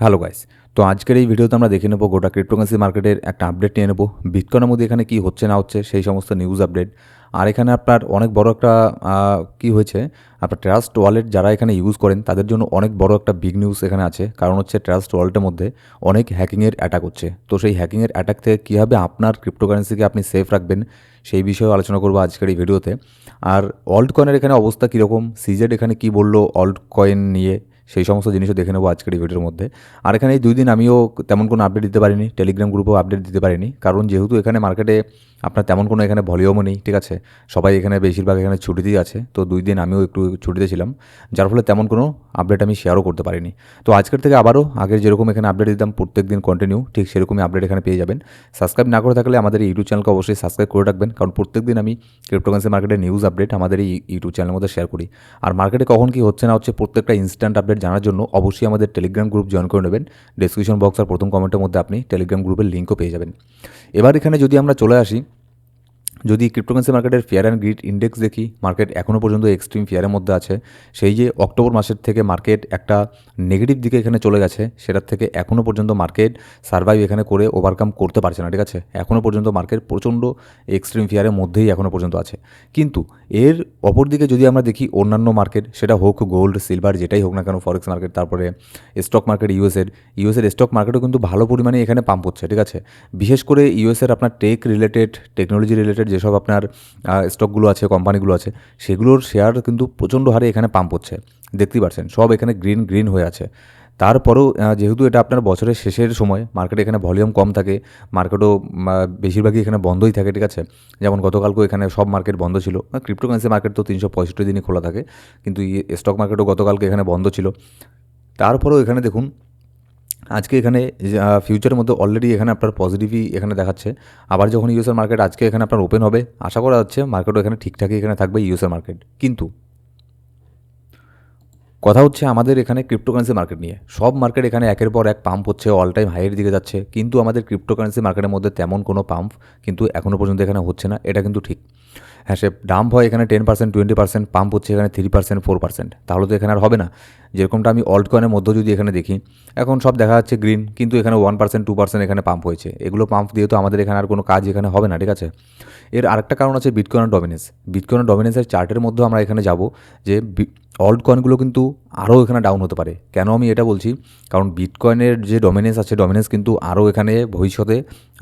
Hello guys. তো আজকের এই ভিডিওতে আমরা দেখে নেব গোটা ক্রিপ্টোকারেন্সি মার্কেটের একটা আপডেট নিয়ে নেব। বিটকয়েনের মধ্যে এখানে কি হচ্ছে না হচ্ছে সেই সমস্ত নিউজ আপডেট। আর এখানে আপনার অনেক বড় একটা কি হয়েছে, আপনার ট্রাস্ট ওয়ালেট যারা এখানে ইউজ করেন তাদের জন্য অনেক বড় একটা বিগ নিউজ এখানে আছে। কারণ হচ্ছে ট্রাস্ট ওয়ালেটের মধ্যে অনেক হ্যাকিংয়ের অ্যাটাক হচ্ছে। তো সেই হ্যাকিংয়ের অ্যাটাক থেকে কীভাবে আপনার ক্রিপ্টোকারেন্সিকে আপনি সেফ রাখবেন সেই বিষয়ে আলোচনা করবো আজকের এই ভিডিওতে। আর অল্ট কয়েনের এখানে অবস্থা কীরকম, সিজেড এখানে কী বললো অল্ট কয়েন নিয়ে, সেই সমস্ত জিনিসও দেখে নেবো আজকের এই ভিডিওর মধ্যে। আর এখানে এই 2 দিন আমিও তেমন কোনো আপডেট দিতে পারিনি, টেলিগ্রাম গ্রুপেও আপডেট দিতে পারিনি, কারণ যেহেতু এখানে মার্কেটে আপনার তেমন কোনো এখানে ভলিউমও নেই, ঠিক আছে। সবাই এখানে বেশিরভাগ এখানে ছুটিতেই আছে। তো 2 দিন আমিও একটু ছুটিতে ছিলাম, যার ফলে তেমন কোনো আপডেট আমি শেয়ারও করতে পারিনি। তো আজকের থেকে আবারও আগের যেরকম এখানে আপডেট দিতাম প্রত্যেক দিন কন্টিনিউ, ঠিক সেরকমই আপডেট এখানে পেয়ে যাবেন। সাবস্ক্রাইব না করে থাকলে আমাদের এই ইউটিউব চ্যানেলকে অবশ্যই সাবস্ক্রাইব করে রাখবেন, কারণ প্রত্যেক দিন আমি ক্রিপ্টোকারেন্সি মার্কেটের নিউজ আপডেট আমাদের এই ইউটিউব চ্যানেলের মধ্যে শেয়ার করি। আর মার্কেটে কখন কী হচ্ছে না হচ্ছে প্রত্যেকটা ইনস্ট্যান্ট আপডেট জানার জন্য অবশ্যই আমাদের টেলিগ্রাম গ্রুপ জয়েন করে নেবেন। ডেসক্রিপশন বক্স আর প্রথম কমেন্টের মধ্যে আপনি টেলিগ্রাম গ্রুপের লিঙ্কও পেয়ে যাবেন। এবার এখানে যদি আমরা চলে আসি, যদি ক্রিপ্টোকারেন্সি মার্কেটের ফিয়ার অ্যান্ড গ্রিড ইন্ডেক্স দেখি, মার্কেট এখনও পর্যন্ত এক্সট্রিম ফিয়ারের মধ্যে আছে। সেই যে অক্টোবর মাসের থেকে মার্কেট একটা নেগেটিভ দিকে এখানে চলে গেছে, সেটার থেকে এখনও পর্যন্ত মার্কেট সার্ভাইভ এখানে করে ওভারকাম করতে পারছে না, ঠিক আছে। এখনও পর্যন্ত মার্কেট প্রচণ্ড এক্সট্রিম ফিয়ারের মধ্যেই এখনও পর্যন্ত আছে। কিন্তু এর অপর দিকে যদি আমরা দেখি অন্যান্য মার্কেট, সেটা হোক গোল্ড সিলভার যেটাই হোক না কেন, ফরেক্স মার্কেট, তারপরে স্টক মার্কেট ইউএসের স্টক মার্কেটও কিন্তু ভালো পরিমাণে এখানে পাম্প হচ্ছে, ঠিক আছে। বিশেষ করে ইউএসের আপনার টেক রিলেটেড, টেকনোলজি রিলেটেড যেসব আপনার স্টকগুলো আছে, কোম্পানিগুলো আছে, সেগুলোর শেয়ার কিন্তু প্রচণ্ড হারে এখানে পাম্প হচ্ছে। দেখতেই পাচ্ছেন সব এখানে গ্রিন হয়ে আছে। তারপরেও যেহেতু এটা আপনার বছরের শেষের সময়, মার্কেটে এখানে ভলিউম কম থাকে, মার্কেটও বেশিরভাগই এখানে বন্ধই থাকে, ঠিক আছে। যেমন গতকালকেও এখানে সব মার্কেট বন্ধ ছিল। ক্রিপ্টোকারেন্সি মার্কেট তো 365 দিনই খোলা থাকে, কিন্তু স্টক মার্কেটও গতকালকে এখানে বন্ধ ছিল। তারপরেও এখানে দেখুন আজকে এখানে ফিউচারের মধ্যে অলরেডি এখানে আপনার পজিটিভই এখানে দেখাচ্ছে। আবার যখন ইউএসএর মার্কেট আজকে এখানে আপনার ওপেন হবে, আশা করা যাচ্ছে মার্কেটও এখানে ঠিকঠাকই এখানে থাকবে ইউএসএর মার্কেট। কিন্তু কথা হচ্ছে আমাদের এখানে ক্রিপ্টোকারেন্সি মার্কেট নিয়ে, সব মার্কেট এখানে একের পর এক পাম্প হচ্ছে, অল টাইম হাইয়ের দিকে যাচ্ছে, কিন্তু আমাদের ক্রিপ্টোকারেন্সি মার্কেটের মধ্যে তেমন কোনো পাম্প কিন্তু এখনও পর্যন্ত এখানে হচ্ছে না, এটা কিন্তু ঠিক। হ্যাঁ, সে ডাম্প হয় এখানে 10%, 20%, পাম্প হচ্ছে এখানে 3%, 4%, তাহলে তো এখানে আর হবে না। যেরকমটা আমি অল্ট কয়েনের মধ্যে যদি এখানে দেখি, এখন সব দেখা যাচ্ছে গ্রিন, কিন্তু এখানে 1%, 2% এখানে পাম্প হয়েছে। এগুলো পাম্প দিয়ে তো আমাদের এখানে আর কোনো কাজ এখানে হবে না, ঠিক আছে। এর আরেকটা কারণ আছে বিটকয়েনের ডমিনেন্স। বিটকয়েনের ডমিনেন্সের চার্টের মধ্যেও আমরা এখানে যাব যে অল্ট কয়েনগুলো কিন্তু আরও এখানে ডাউন হতে পারে। কেন আমি এটা বলছি, কারণ বিটকয়েনের যে ডমিনেন্স আছে, ডমিনেন্স কিন্তু আরও এখানে ভবিষ্যতে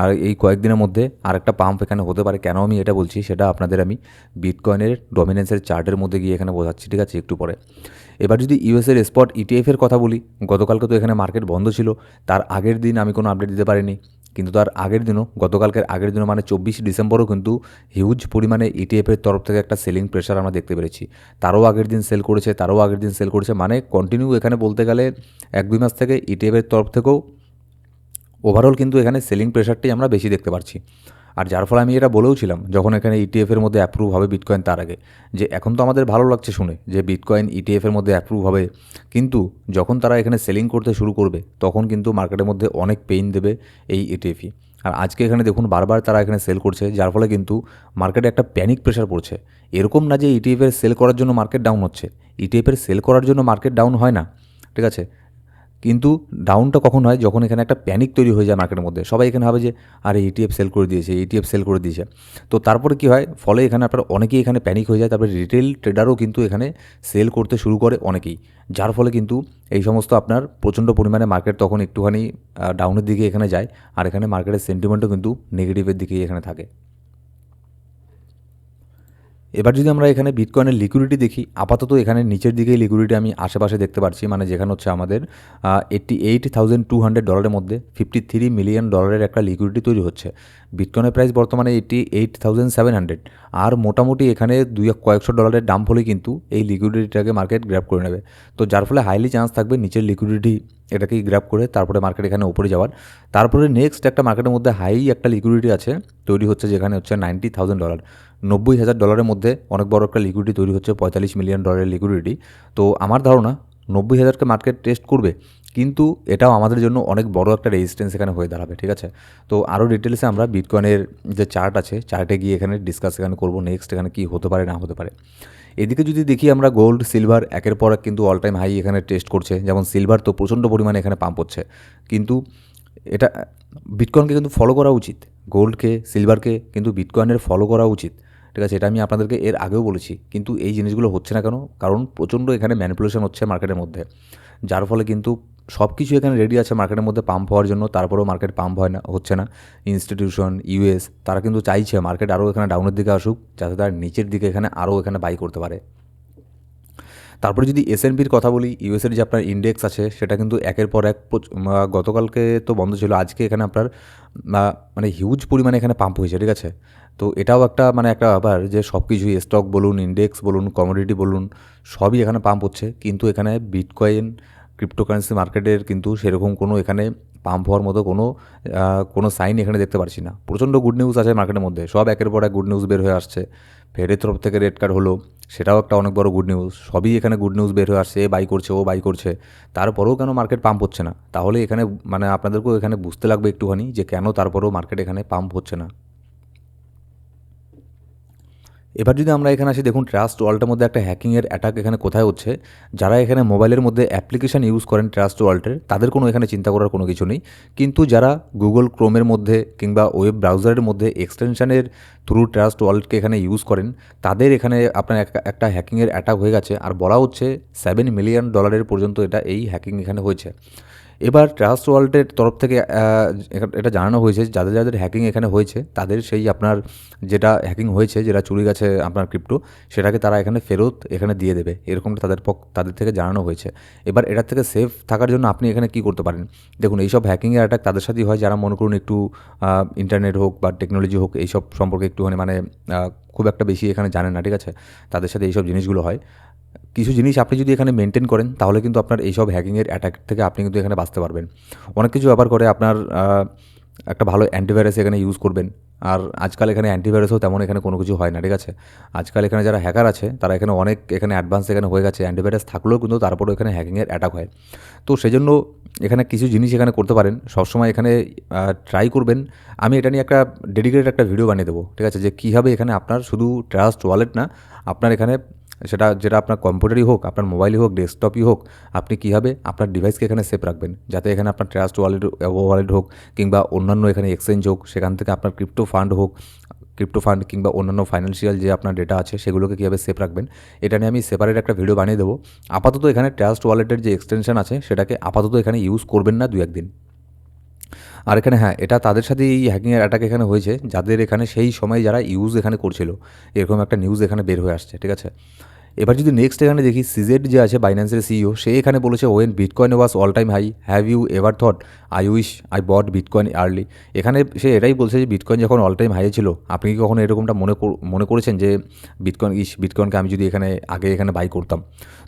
আর এই কয়েকদিনের মধ্যে আরেকটা পাম্প এখানে হতে পারে। কেন আমি এটা বলছি সেটা আপনাদের আমি বিটকয়েনের ডমিনেন্সের চার্টের মধ্যে গিয়ে এখানে বোঝাচ্ছি, ঠিক আছে, একটু পরে। এবার যদি ইউএসের স্পট ইটিএফের কথা বলি, গতকালকে তো এখানে মার্কেট বন্ধ ছিল, তার আগের দিন আমি কোনো আপডেট দিতে পারিনি, কিন্তু তার আগের দিনও, গতকালকের আগের দিনও মানে 24 ডিসেম্বরও কিন্তু হিউজ পরিমাণে ইটিএফের তরফ থেকে একটা সেলিং প্রেশার আমরা দেখতে পেরেছি। তারও আগের দিন সেল করেছে, মানে কন্টিনিউ এখানে বলতে গেলে 1-2 মাস থেকে ইটিএফের তরফ থেকেও ওভারঅল কিন্তু এখানে সেলিং প্রেশারটাই আমরা বেশি দেখতে পাচ্ছি। আর যার ফলে আমি এটা বলেও ছিলাম যখন এখানে ইটিএফের মধ্যে অ্যাপ্রুভ হবে বিটকয়েন, তার আগে, যে এখন তো আমাদের ভালো লাগছে শুনে যে বিটকয়েন ইটিএফের মধ্যে অ্যাপ্রুভ হবে, কিন্তু যখন তারা এখানে সেলিং করতে শুরু করবে তখন কিন্তু মার্কেটের মধ্যে অনেক পেইন দেবে এই ইটিএফই। আর আজকে এখানে দেখুন বারবার তারা এখানে সেল করছে, যার ফলে কিন্তু মার্কেটে একটা প্যানিক প্রেশার পড়ছে। এরকম না যে ইটিএফের সেল করার জন্য মার্কেট ডাউন হচ্ছে, ইটিএফের সেল করার জন্য মার্কেট ডাউন হয় না, ঠিক আছে। কিন্তু ডাউনটা কখন হয়, যখন এখানে একটা প্যানিক তৈরি হয়ে যায় মার্কেটের মধ্যে, সবাই এখানে ভাবে যে আরে ইটিএফ সেল করে দিয়েছে, ইটিএফ সেল করে দিয়েছে। তো তারপরে কী হয়, ফলে এখানে আপনার অনেকেই এখানে প্যানিক হয়ে যায়, তারপরে রিটেল ট্রেডারও কিন্তু এখানে সেল করতে শুরু করে অনেকেই, যার ফলে কিন্তু এই সমস্ত আপনার প্রচণ্ড পরিমাণে মার্কেট তখন একটুখানি ডাউনের দিকে এখানে যায়, আর এখানে মার্কেটের সেন্টিমেন্টও কিন্তু নেগেটিভের দিকেই এখানে থাকে। এবার যদি আমরা এখানে বিটকয়েনের লিকুইডিটি দেখি, আপাতত এখানে নিচের দিকেই লিকুইডিটি আমি আশেপাশে দেখতে পাচ্ছি, মানে যেখানে হচ্ছে আমাদের $88,200 মধ্যে $53 মিলিয়ন একটা লিকুইডিটি তৈরি হচ্ছে। বিটকয়েনের প্রাইস বর্তমানে $88,700, আর মোটামুটি এখানে কয়েকশো ডলারের ডাম্প হলেই কিন্তু এই লিকুইডিটিটাকে মার্কেট গ্র্যাব করে নেবে। তো যার ফলে হাইলি চান্স থাকবে নিচের লিকুইডিটি এটাকেই গ্র্যাব করে তারপরে মার্কেট এখানে উপরে যাওয়ার। তারপরে নেক্সট একটা মার্কেটের মধ্যে হাই একটা লিকুইডিটি আছে তৈরি হচ্ছে, যেখানে হচ্ছে $90,000, $90,000 মধ্যে অনেক বড় একটা লিকুইডিটি তৈরি হচ্ছে, $45 মিলিয়ন লিকুইডিটি। তো আমার ধারণা 90,000কে মার্কেট টেস্ট করবে, কিন্তু এটাও আমাদের জন্য অনেক বড় একটা রেজিস্ট্যান্স এখানে হয়ে দাঁড়াবে, ঠিক আছে। তো আরও ডিটেলসে আমরা বিটকয়েনের যে চার্ট আছে, চার্টে গিয়ে এখানে ডিসকাস এখানে করবো নেক্সট এখানে কী হতে পারে না হতে পারে। এদিকে যদি দেখি আমরা গোল্ড সিলভার একের পর এক কিন্তু অল টাইম হাই এখানে টেস্ট করছে, যেমন সিলভার তো প্রচণ্ড পরিমাণে এখানে পাম্প হচ্ছে, কিন্তু এটা বিটকয়েনকে কিন্তু ফলো করা উচিত, গোল্ডকে সিলভারকে কিন্তু বিটকয়েনের ফলো করা উচিত, ঠিক আছে। এটা আমি আপনাদেরকে এর আগেও বলেছি, কিন্তু এই জিনিসগুলো হচ্ছে না কেন? কারণ প্রচণ্ড এখানে ম্যানিপুলেশন হচ্ছে মার্কেটের মধ্যে, যার ফলে কিন্তু সব কিছু এখানে রেডি আছে মার্কেটের মধ্যে পাম্প হওয়ার জন্য, তারপরেও মার্কেট পাম্প হয় না, হচ্ছে না। ইনস্টিটিউশন ইউএস তারা কিন্তু চাইছে মার্কেট আরও এখানে ডাউনের দিকে আসুক, যাতে তার নিচের দিকে এখানে আরও এখানে বাই করতে পারে। তারপরে যদি এসএনপির কথা বলি, ইউএসের যে আপনার ইন্ডেক্স আছে সেটা কিন্তু একের পর এক গতকালকে তো বন্ধ ছিল, আজকে এখানে আপনার মানে হিউজ পরিমাণে এখানে পাম্প হয়েছে, ঠিক আছে। তো এটাও একটা মানে একটা ব্যাপার যে সব কিছুই স্টক বলুন, ইন্ডেক্স বলুন, কমোডিটি বলুন, সবই এখানে পাম্প হচ্ছে, কিন্তু এখানে বিটকয়েন ক্রিপ্টোকারেন্সি মার্কেটের কিন্তু সেরকম কোনো এখানে পাম্প হওয়ার মতো কোনো সাইন এখানে দেখতে পারছি না। প্রচণ্ড গুড নিউজ আছে মার্কেটের মধ্যে, সব একের পর এক গুড নিউজ বের হয়ে আসছে। ফেডের তরফ থেকে রেড কার্ড হলো, সেটাও একটা অনেক বড় গুড নিউজ। সবই এখানে গুড নিউজ বের হয়ে আসছে, এ বাই করছে, ও বাই করছে, তারপরেও কেন মার্কেট পাম্প হচ্ছে না? তাহলে এখানে মানে আপনাদেরকেও এখানে বুঝতে লাগবে একটুখানি যে কেন তারপরেও মার্কেট এখানে পাম্প হচ্ছে না। এবার যদি আমরা এখানে আসি, দেখুন ট্রাস্ট ওয়ালেটের মধ্যে একটা হ্যাকিংয়ের অ্যাটাক এখানে কোথায় হচ্ছে। যারা এখানে মোবাইলের মধ্যে অ্যাপ্লিকেশান ইউজ করেন ট্রাস্ট ওয়ালেটের, তাদের কোনো এখানে চিন্তা করার কোনো কিছু নেই, কিন্তু যারা গুগল ক্রোমের মধ্যে কিংবা ওয়েব ব্রাউজারের মধ্যে এক্সটেনশনের থ্রু ট্রাস্ট ওয়ালেটকে এখানে ইউজ করেন, তাদের এখানে আপনার একটা হ্যাকিংয়ের অ্যাটাক হয়ে গেছে, আর বলা হচ্ছে $7 মিলিয়ন পর্যন্ত এই হ্যাকিং এখানে হয়েছে। এবার ট্রাস্ট ওয়ালেটের তরফ থেকে এটা জানানো হয়েছে যাদের যাদের হ্যাকিং এখানে হয়েছে, তাদের সেই আপনার যেটা হ্যাকিং হয়েছে, যেটা চুরি গেছে আপনার ক্রিপ্টো, সেটাকে তারা এখানে ফেরত এখানে দিয়ে দেবে, এরকমটা তাদের থেকে জানানো হয়েছে। এবার এটার থেকে সেফ থাকার জন্য আপনি এখানে কী করতে পারেন? দেখুন, এইসব হ্যাকিংয়ের অ্যাটাক তাদের সাথেই হয় যারা মনে করুন একটু ইন্টারনেট হোক বা টেকনোলজি হোক এইসব সম্পর্কে একটুখানি মানে খুব একটা বেশি এখানে জানেন না, ঠিক আছে। তাদের সাথে এইসব জিনিসগুলো হয়। কিছু জিনিস আপনি যদি এখানে মেনটেন করেন, তাহলে কিন্তু আপনার এইসব হ্যাকিংয়ের অ্যাটাক থেকে আপনি কিন্তু এখানে বাঁচতে পারবেন। অনেক কিছু ব্যাপার করে আপনার একটা ভালো অ্যান্টিভাইরাস এখানে ইউজ করবেন। আর আজকাল এখানে অ্যান্টিভাইরাসও তেমন এখানে কোনো কিছু হয় না, ঠিক আছে। আজকাল এখানে যারা হ্যাকার আছে তারা এখানে অনেক এখানে অ্যাডভান্স এখানে হয়ে গেছে, অ্যান্টিভাইরাস থাকলেও কিন্তু তারপরেও এখানে হ্যাকিংয়ের অ্যাটাক হয়। তো সেজন্য এখানে কিছু জিনিস এখানে করতে পারেন, সবসময় এখানে ট্রাই করবেন। আমি এটা নিয়ে একটা ডেডিকেটেড একটা ভিডিও বানিয়ে দেবো, ঠিক আছে, যে কীভাবে এখানে আপনার শুধু ট্রাস্ট ওয়ালেট না, আপনার এখানে যেটা আপনার কম্পিউটারই হোক, আপনার মোবাইলই হোক, ডেস্কটপই হোক, আপনি কীভাবে আপনার ডিভাইসকে এখানে সেভ রাখবেন, যাতে এখানে আপনার ট্রাস্ট ওয়ালেট হোক কিংবা অন্যান্য এখানে এক্সচেঞ্জ হোক, সেখান থেকে আপনার ক্রিপ্টো ফান্ড কিংবা অন্যান্য ফাইন্যান্সিয়াল যে আপনার ডেটা আছে সেগুলোকে কীভাবে সেভ রাখবেন, এটা নিয়ে আমি সেপারেট একটা ভিডিও বানিয়ে দেবো। আপাতত এখানে ট্রাস্ট ওয়ালেটের যে এক্সটেনশন আছে সেটাকে আপাতত এখানে ইউজ করবেন না 2-1 দিন। আর এখানে হ্যাঁ, এটা তাদের সাথে এই হ্যাকিংয়ের অ্যাটাক এখানে হয়েছে যাদের এখানে সেই সময় যারা ইউজ এখানে করছিল, এরকম একটা নিউজ এখানে বের হয়ে আসছে, ঠিক আছে। এবার যদি নেক্সট এখানে দেখি, সিজেড যে আছে বাইন্যান্সের সিইও, সে এখানে বলেছে when bitcoin was all time high have you ever thought I wish I bought bitcoin early. এখানে সে এটাই বলছে যে বিটকয়েন যখন অল টাইম হাই ছিল, আপনি কি কখনো এরকমটা মনে করেছেন যে বিটকয়েনকে আমি যদি আগে এখানে বাই করতাম?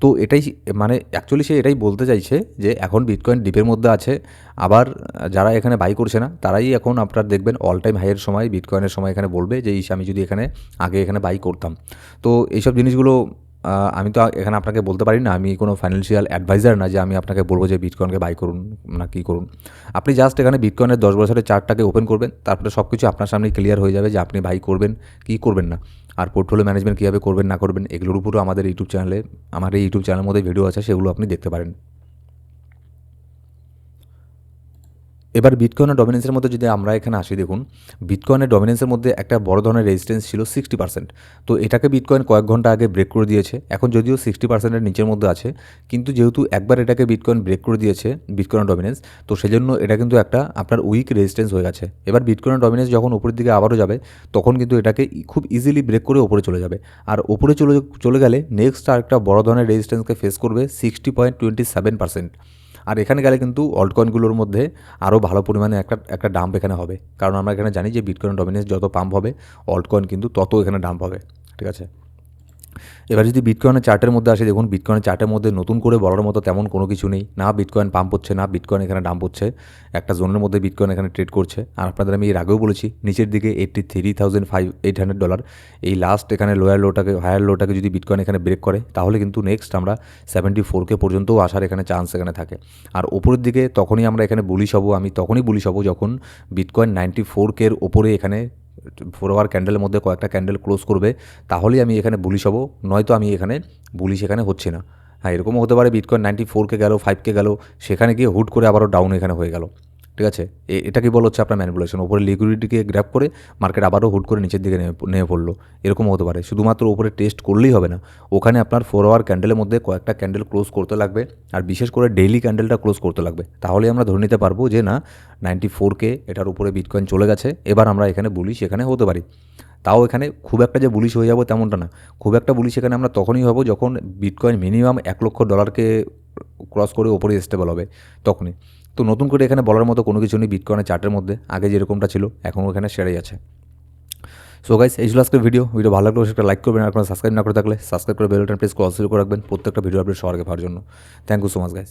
তো এটাই মানে অ্যাকচুয়ালি সে এটাই বলতে চাইছে যে এখন বিটকয়েন ডিপের মধ্যে আছে, আবার যারা এখানে বাই করছে না তারাই এখন আপনার দেখবেন অল টাইম হাইয়ের সময় বিটকয়েনের সময় এখানে বলবে যে আমি যদি আগে এখানে বাই করতাম। তো এইসব জিনিসগুলো আমি তো এখানে আপনাকে বলতে পারি না, আমি কোনো ফাইন্যান্সিয়াল অ্যাডভাইজার না যে আমি আপনাকে বলবো যে বিটকয়েনকে বাই করুন না কী করুন। আপনি জাস্ট এখানে বিটকয়েনের 10 বছরের চার্টটাকে ওপেন করবেন, তারপরে সব কিছু আপনার সামনেই ক্লিয়ার হয়ে যাবে যে আপনি বাই করবেন কি করবেন না। আর পোর্টফোলিও ম্যানেজমেন্ট কীভাবে করবেন না করবেন, এগুলোর উপরও আমার এই ইউটিউব চ্যানেলের মধ্যে ভিডিও আছে, সেগুলো আপনি দেখতে পারেন। এবার বিটকয়েনের ডমিনেন্সের মধ্যে যদি আমরা এখানে আসি, দেখুন বিটকয়েনের ডমিনেন্সের মধ্যে একটা বড় ধরনের রেজিস্ট্যান্স ছিল 60%। তো এটাকে বিটকয়েন কয়েক ঘন্টা আগে ব্রেক করে দিয়েছে, এখন যদিও 60%-এর নিচের মধ্যে আছে, কিন্তু যেহেতু একবার এটাকে বিটকয়েন ব্রেক করে দিয়েছে বিটকয়েনের ডমিনেন্স, তো সেজন্য এটা কিন্তু একটা আপনার উইক রেজিস্ট্যান্স হয়ে গেছে। এবার বিটকয়েনের ডমিনেন্স যখন উপরের দিকে আবারও যাবে, তখন কিন্তু এটাকে খুব ইজিলি ব্রেক করে ওপরে চলে যাবে। আর ওপরে চলে গেলে নেক্সট আরেকটা বড় ধরনের রেজিস্ট্যান্সকে ফেস করবে 60.27%। আর এখানে গেলে কিন্তু অল্টকয়েনগুলোর মধ্যে আরও ভালো পরিমাণে একটা ডাম্প এখানে হবে, কারণ আমরা এখানে জানি যে বিটকয়েন ডমিনেন্স যত পাম্প হবে, অল্টকয়েন কিন্তু তত এখানে ডাম্প হবে, ঠিক আছে। এবার যদি বিটকয়েনের চার্টের মধ্যে আসে, দেখুন বিটকয়েনের চার্টের মধ্যে নতুন করে বলার মতো তেমন কোনো কিছু নেই, না বিটকয়েন পাম্প হচ্ছে না বিটকয়েন এখানে ডাম্প হচ্ছে, একটা জোনের মধ্যে বিটকয়েন এখানে ট্রেড করছে। আর আপনাদের আমি এর আগেও বলেছি, নিচের দিকে $83,800 এই লাস্ট এখানে হায়ার লোটাকে যদি বিটকয়েন এখানে ব্রেক করে, তাহলে কিন্তু নেক্সট আমরা 74K পর্যন্তও আসার এখানে চান্স এখানে থাকে। আর ওপরের দিকে তখনই আমরা এখানে বুলিশ হব, আমি তখনই বুলিশ হব যখন বিটকয়েন 94K ওপরে এখানে 4 আওয়ার ক্যান্ডেলের মধ্যে কয়েকটা ক্যান্ডেল ক্লোজ করবে, তাহলেই আমি এখানে বুলিশ হব, নয়তো আমি এখানে বুলিশ এখানে হচ্ছি না। হ্যাঁ, এরকমও হতে পারে বিটকয়েন 94 গেল, 5 গেল, সেখানে গিয়ে হুট করে আবারও ডাউন এখানে হয়ে গেল। ঠিক আছে, এটাকে বলা হচ্ছে আপনার ম্যানিপুলেশন। উপরে লিকুইডিটিকে গ্র্যাব করে মার্কেট আবারও হুট করে নিচের দিকে নেমে পড়লো, এরকমও হতে পারে। শুধুমাত্র উপরে টেস্ট করলেই হবে না, ওখানে আপনার 4 আওয়ার ক্যান্ডেলের মধ্যে কয়েকটা ক্যান্ডেল ক্লোজ করতে লাগবে, আর বিশেষ করে ডেইলি ক্যান্ডেলটা ক্লোজ করতে লাগবে। তাহলে আমরা ধরে নিতে পারবো যে না, 94 এটার উপরে বিটকয়েন চলে গেছে, এবার আমরা এখানে বুলিশ এখানে হতে পারি। তাও এখানে খুব একটা যে বুলিশ হয়ে যাবো তেমনটা না, খুব একটা বুলিশ এখানে আমরা তখনই হব যখন বিটকয়েন মিনিমাম $1,00,000 ক্রস করে ওপরে স্টেবল হবে, তখনই। তো নতুন করে এখানে বলার মতো কোনো কিছু নেই বিটকয়েনের চার্টের মধ্যে, আগে যেরকমটা ছিল এখনও এখানে সেরেই আছে। সো গাইস, এই ছিল আজকের ভিডিও ভালো লাগলে সেটা লাইক করবেন, আর আপনারা সাবস্ক্রাইব না করে থাকলে সাবস্ক্রাইব করে বেল বাটন প্রেস করে অল করে রাখবেন প্রত্যেকটা ভিডিও আপডেট সবার আগে পাওয়ার জন্য। Thank you so much guys.